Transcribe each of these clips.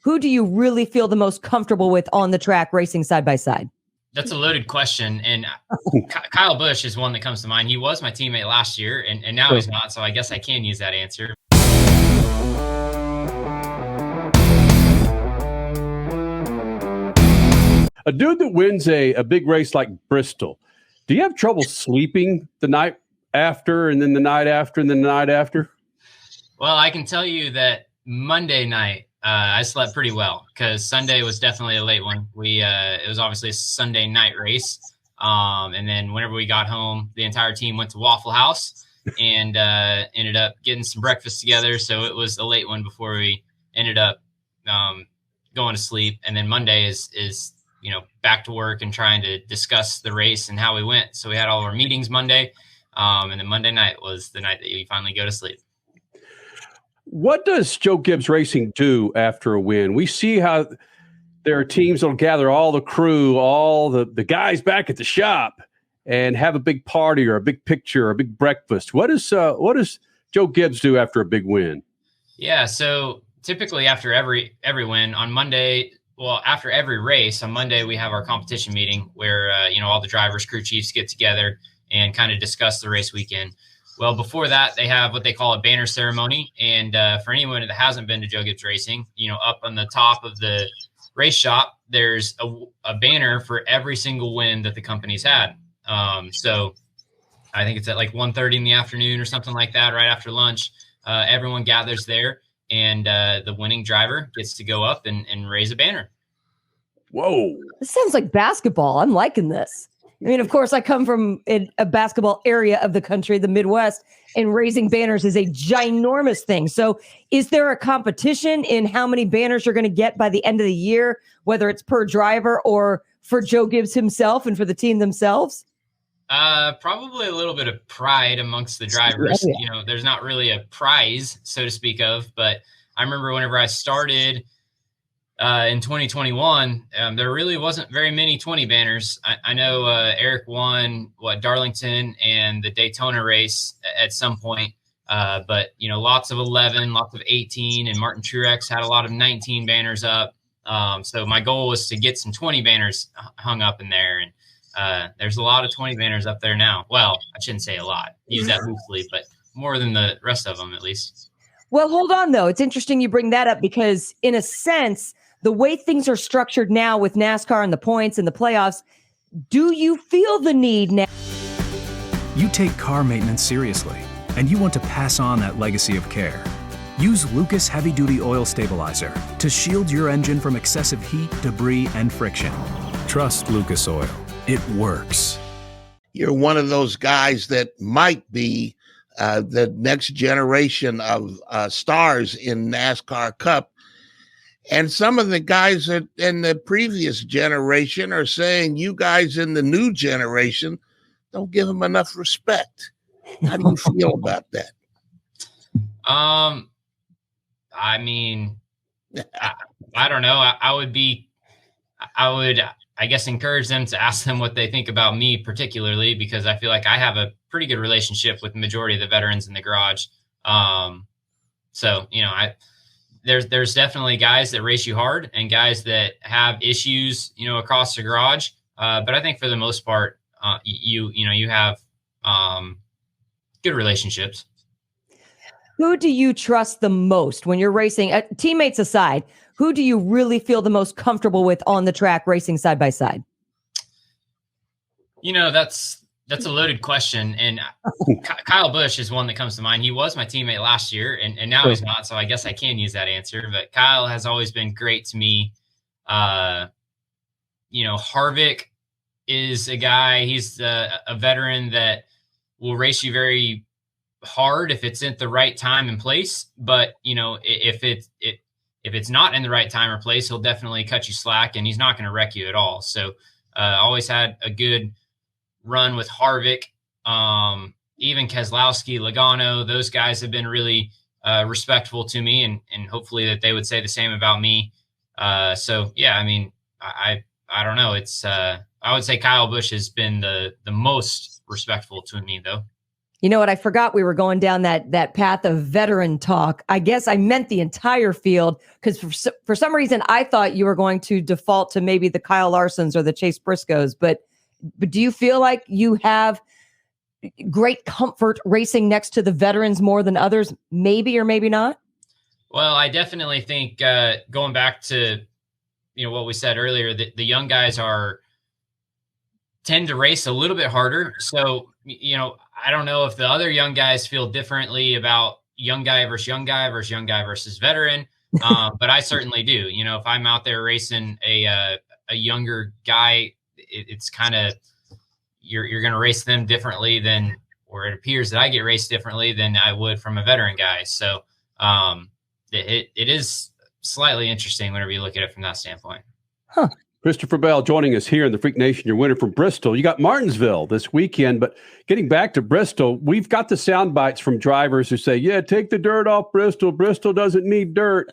who do you really feel the most comfortable with on the track racing side by side? That's a loaded question. And Kyle Busch is one that comes to mind. He was my teammate last year, and now he's not. So I guess I can use that answer. A dude that wins a big race like Bristol, do you have trouble sleeping the night after and then the night after and then the night after? Well, I can tell you that Monday night, I slept pretty well because Sunday was definitely a late one. It was obviously a Sunday night race. And then whenever we got home, the entire team went to Waffle House and ended up getting some breakfast together. So it was a late one before we ended up going to sleep. And then Monday is back to work and trying to discuss the race and how we went. So we had all our meetings Monday. And then Monday night was the night that you finally go to sleep. What does Joe Gibbs Racing do after a win? We see how there are teams that'll gather all the crew, all the guys back at the shop and have a big party or a big picture or a big breakfast. What does Joe Gibbs do after a big win? Yeah, so typically after every win on Monday, after every race on Monday, we have our competition meeting where, all the drivers, crew chiefs get together and kind of discuss the race weekend. Well, before that, they have what they call a banner ceremony. And for anyone that hasn't been to Joe Gibbs Racing, up on the top of the race shop, there's a banner for every single win that the company's had. So I think it's at like 1:30 in the afternoon or something like that, right after lunch. Everyone gathers there, and the winning driver gets to go up and raise a banner. Whoa. This sounds like basketball. I'm liking this. I mean, of course, I come from a basketball area of the country, the Midwest, and raising banners is a ginormous thing. So is there a competition in how many banners you're going to get by the end of the year, whether it's per driver or for Joe Gibbs himself and for the team themselves? Probably a little bit of pride amongst the drivers. Yeah. There's not really a prize, so to speak of, but I remember whenever I started in 2021, there really wasn't very many 20 banners. I know Eric won Darlington and the Daytona race at some point, but lots of 11, lots of 18, and Martin Truex had a lot of 19 banners up. So my goal was to get some 20 banners hung up in there, and there's a lot of 20 banners up there now. Well, I shouldn't say a lot. Use that loosely, but more than the rest of them at least. Well, hold on though. It's interesting you bring that up because in a sense, the way things are structured now with NASCAR and the points and the playoffs, do you feel the need now? You take car maintenance seriously, and you want to pass on that legacy of care. Use Lucas Heavy Duty Oil Stabilizer to shield your engine from excessive heat, debris, and friction. Trust Lucas Oil. It works. You're one of those guys that might be the next generation of stars in NASCAR Cup. And some of the guys that in the previous generation are saying you guys in the new generation don't give them enough respect. How do you feel about that? I mean, I don't know. I would, I guess, encourage them to ask them what they think about me particularly, because I feel like I have a pretty good relationship with the majority of the veterans in the garage. So, there's definitely guys that race you hard and guys that have issues, across the garage. But I think for the most part, you have good relationships. Who do you trust the most when you're racing? Teammates aside, who do you really feel the most comfortable with on the track racing side by side? That's a loaded question. And Kyle Busch is one that comes to mind. He was my teammate last year and now he's not. So I guess I can use that answer, but Kyle has always been great to me. Harvick is a guy, he's a veteran that will race you very hard if it's at the right time and place. But, if it's not in the right time or place, he'll definitely cut you slack and he's not going to wreck you at all. So always had a good run with Harvick, even Keselowski, Logano, those guys have been really respectful to me and hopefully that they would say the same about me. So yeah, I mean, I don't know. It's I would say Kyle Busch has been the most respectful to me though. You know what? I forgot we were going down that path of veteran talk. I guess I meant the entire field because for some reason I thought you were going to default to maybe the Kyle Larsons or the Chase Briscoes. But do you feel like you have great comfort racing next to the veterans more than others? Maybe or maybe not. Well, I definitely think going back to what we said earlier, that the young guys tend to race a little bit harder. So I don't know if the other young guys feel differently about young guy versus young guy versus young guy versus veteran. But I certainly do. If I'm out there racing a younger guy, it's kind of, you're going to race them differently or it appears that I get raced differently than I would from a veteran guy. So it is slightly interesting whenever you look at it from that standpoint. Huh. Christopher Bell joining us here in the Freak Nation, your winner from Bristol. You got Martinsville this weekend, but getting back to Bristol, we've got the sound bites from drivers who say, yeah, take the dirt off Bristol. Bristol doesn't need dirt.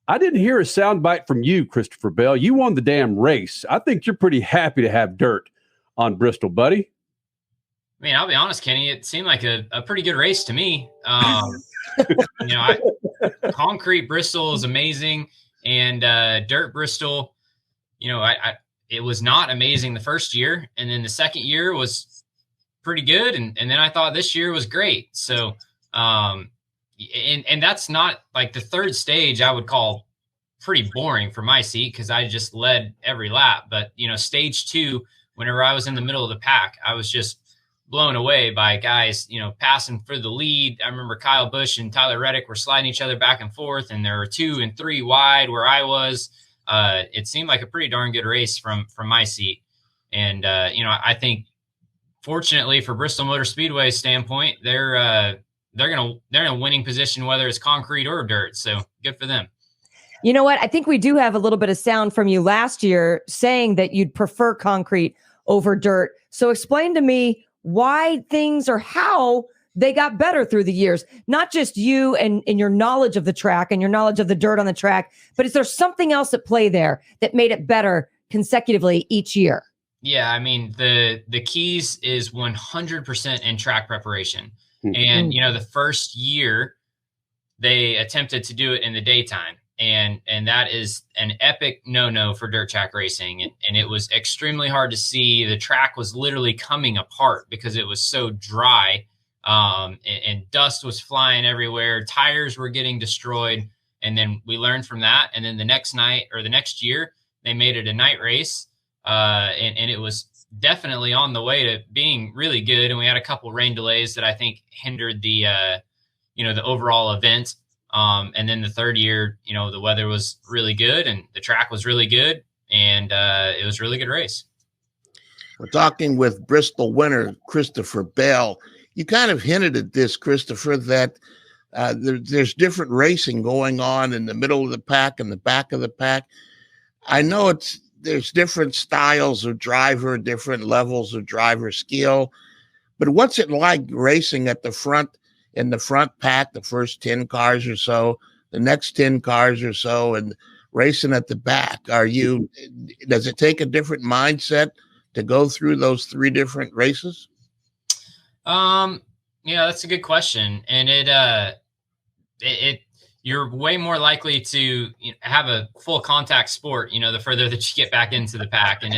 I didn't hear a sound bite from you, Christopher Bell. You won the damn race. I think you're pretty happy to have dirt on Bristol, buddy. I mean, I'll be honest, Kenny, it seemed like a pretty good race to me. Concrete Bristol is amazing, and dirt Bristol, it was not amazing the first year, and then the second year was pretty good, and then I thought this year was great. So, and that's not like the third stage I would call pretty boring for my seat because I just led every lap. But stage 2, whenever I was in the middle of the pack, I was just blown away by guys, passing for the lead. I remember Kyle Busch and Tyler Reddick were sliding each other back and forth, and there were 2 and 3 wide where I was. It seemed like a pretty darn good race from my seat. And, I think fortunately for Bristol Motor Speedway's standpoint, they're in a winning position, whether it's concrete or dirt. So good for them. You know what? I think we do have a little bit of sound from you last year saying that you'd prefer concrete over dirt. So explain to me why things or how they got better through the years, not just you and your knowledge of the track and your knowledge of the dirt on the track, but is there something else at play there that made it better consecutively each year? Yeah. I mean, the keys is 100% in track preparation. And, the first year they attempted to do it in the daytime. And that is an epic no-no for dirt track racing. And it was extremely hard to see. The track was literally coming apart because it was so dry. And dust was flying everywhere. Tires were getting destroyed. And then we learned from that. And then the next night or the next year, they made it a night race. And it was definitely on the way to being really good. And we had a couple rain delays that I think hindered the overall event. And then the third year, the weather was really good and the track was really good. And it was a really good race. We're talking with Bristol winner Christopher Bell. You kind of hinted at this, Christopher, that there's different racing going on in the middle of the pack and the back of the pack. I know there's different styles of driver, different levels of driver skill, but what's it like racing at the front, in the front pack, the first 10 cars or so, the next 10 cars or so, and racing at the back? Does it take a different mindset to go through those 3 different races? Yeah, that's a good question. And you're way more likely to have a full contact sport, the further that you get back into the pack. And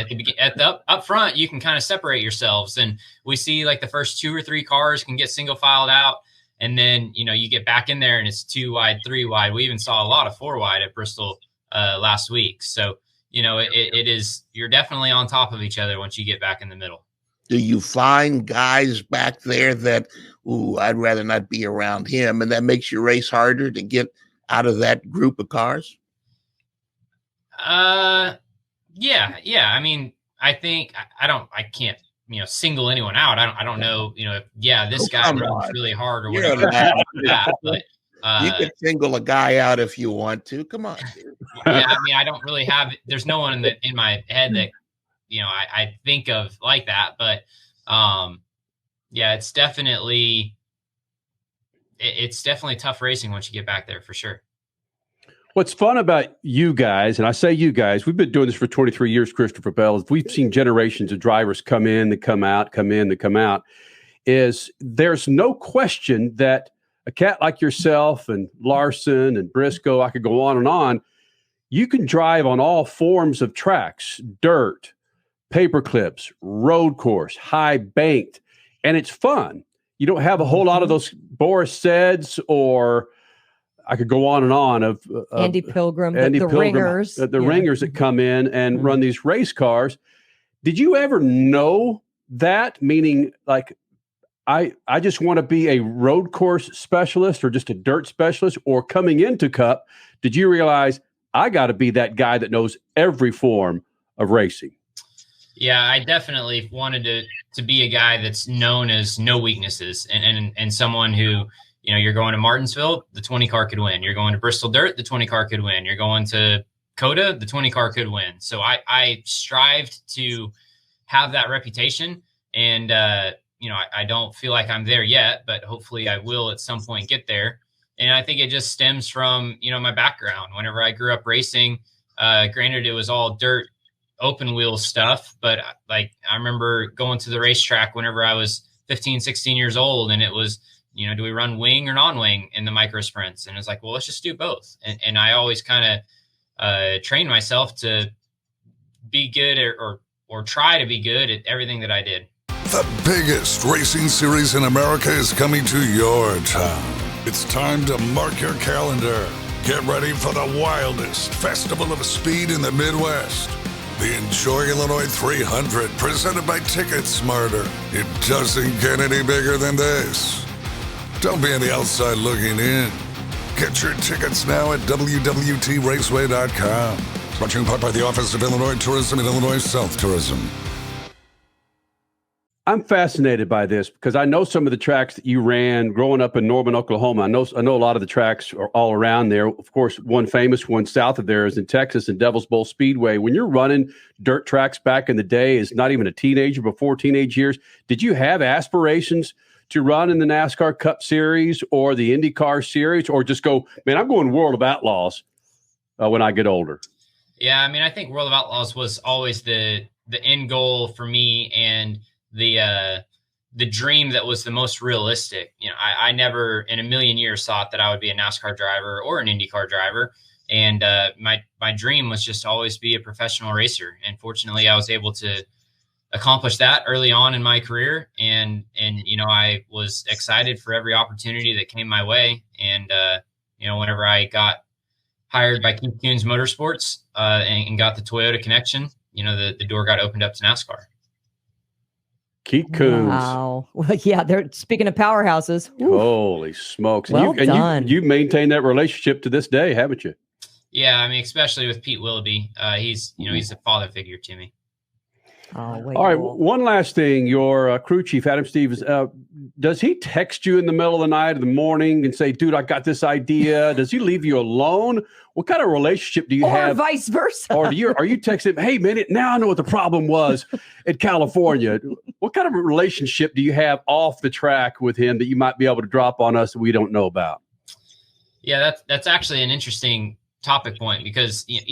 up front, you can kind of separate yourselves. And we see like the first 2 or 3 cars can get single filed out. And then, you get back in there and it's 2 wide, 3 wide. We even saw a lot of 4 wide at Bristol last week. So, you're definitely on top of each other once you get back in the middle. Do you find guys back there that, I'd rather not be around him, and that makes your race harder to get out of that group of cars? Yeah. I mean, I think I can't, single anyone out. I don't know, this guy runs really hard or whatever. But you could single a guy out if you want to. Come on. Yeah. I mean, I don't really have, there's no one in my head that, I think of like that, but it's definitely tough racing once you get back there for sure. What's fun about you guys, and I say you guys, we've been doing this for 23 years, Christopher Bell, we've seen generations of drivers come in, that come out, come in, that come out. is there's no question that a cat like yourself and Larson and Briscoe, I could go on, you can drive on all forms of tracks, dirt, paper clips, road course, high banked, and it's fun. You don't have a whole lot of those Boris Seds, or I could go on of Andy Pilgrim, the Pilgrim, ringers. The ringers that come in and run these race cars. Did you ever know that? Meaning, like, I just want to be a road course specialist or just a dirt specialist, or coming into Cup, did you realize I got to be that guy that knows every form of racing? Yeah, I definitely wanted to be a guy that's known as no weaknesses, and someone who, you know, you're going to Martinsville, the 20 car could win. You're going to Bristol Dirt, the 20 car could win. You're going to Coda, the 20 car could win. So I strived to have that reputation, and you know, I don't feel like I'm there yet, but hopefully I will at some point get there. And I think it just stems from, you know, my background. Whenever I grew up racing, granted it was all dirt, open wheel stuff, but like I remember going to the racetrack whenever I was 15, 16 years old, and it was, you know, do we run wing or non-wing in the micro sprints? And it's like, well, let's just do both. And I always kind of trained myself to be good or try to be good at everything that I did. The biggest racing series in America is coming to your town. It's time to mark your calendar. Get ready for the wildest festival of speed in the Midwest. The Enjoy Illinois 300, presented by Ticket Smarter. It doesn't get any bigger than this. Don't be on the outside looking in. Get your tickets now at www.raceway.com. Brought to you in part by the Office of Illinois Tourism and Illinois South Tourism. I'm fascinated by this because I know some of the tracks that you ran growing up in Norman, Oklahoma. I know a lot of the tracks are all around there. Of course, one famous one south of there is in Texas and Devil's Bowl Speedway. When you're running dirt tracks back in the day, as not even a teenager, before teenage years, did you have aspirations to run in the NASCAR Cup Series or the IndyCar Series, or just go, man, I'm going World of Outlaws when I get older? Yeah, I mean, I think World of Outlaws was always the end goal for me, and the dream that was the most realistic. You know, I never in a million years thought that I would be a NASCAR driver or an IndyCar driver. And my dream was just to always be a professional racer. And fortunately, I was able to accomplish that early on in my career. And you know, I was excited for every opportunity that came my way. And, you know, whenever I got hired by Keith Kunz Motorsports and got the Toyota connection, you know, the door got opened up to NASCAR. Keith Kunz. Wow. Well, yeah, they're speaking of powerhouses. Ooh. Holy smokes. Well done. You maintained that relationship to this day, haven't you? Yeah, I mean, especially with Pete Willoughby. He's a father figure to me. Oh, wait. All right, one last thing. Your crew chief, Adam Stevens, does he text you in the middle of the night or the morning and say, dude, I got this idea? Does he leave you alone? What kind of relationship do you have? Or vice versa. Or are you texting him, hey, man, now I know what the problem was in California. What kind of a relationship do you have off the track with him that you might be able to drop on us that we don't know about? Yeah, that's actually an interesting topic point, because you know,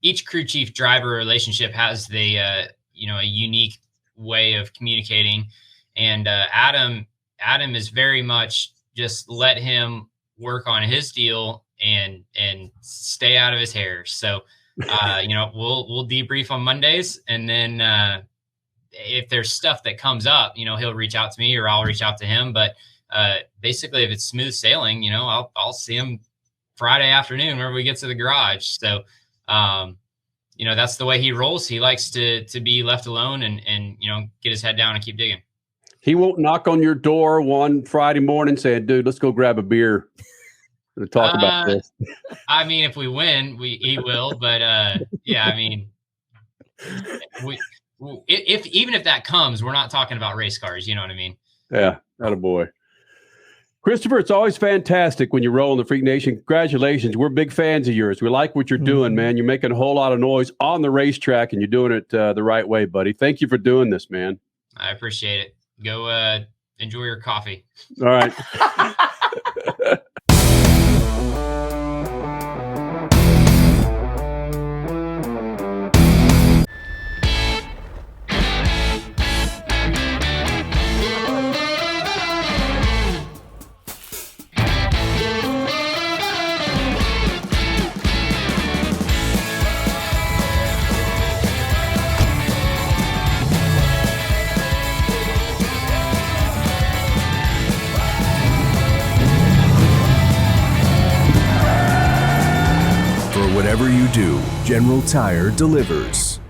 each crew chief driver relationship has a unique way of communicating. And Adam is very much just let him work on his deal and stay out of his hair. So, you know, we'll debrief on Mondays, and then if there's stuff that comes up, you know, he'll reach out to me or I'll reach out to him. But basically, if it's smooth sailing, you know, I'll see him Friday afternoon whenever we get to the garage. So, you know, that's the way he rolls. He likes to be left alone and, you know, get his head down and keep digging. He won't knock on your door one Friday morning saying, dude, let's go grab a beer to talk about this. I mean, if we win, he will. But, yeah, I mean, even if that comes, we're not talking about race cars. You know what I mean? Yeah, attaboy. Christopher, it's always fantastic when you roll in the Freak Nation. Congratulations. We're big fans of yours. We like what you're doing, man. You're making a whole lot of noise on the racetrack, and you're doing it the right way, buddy. Thank you for doing this, man. I appreciate it. Go enjoy your coffee. All right. Whatever you do, General Tire delivers.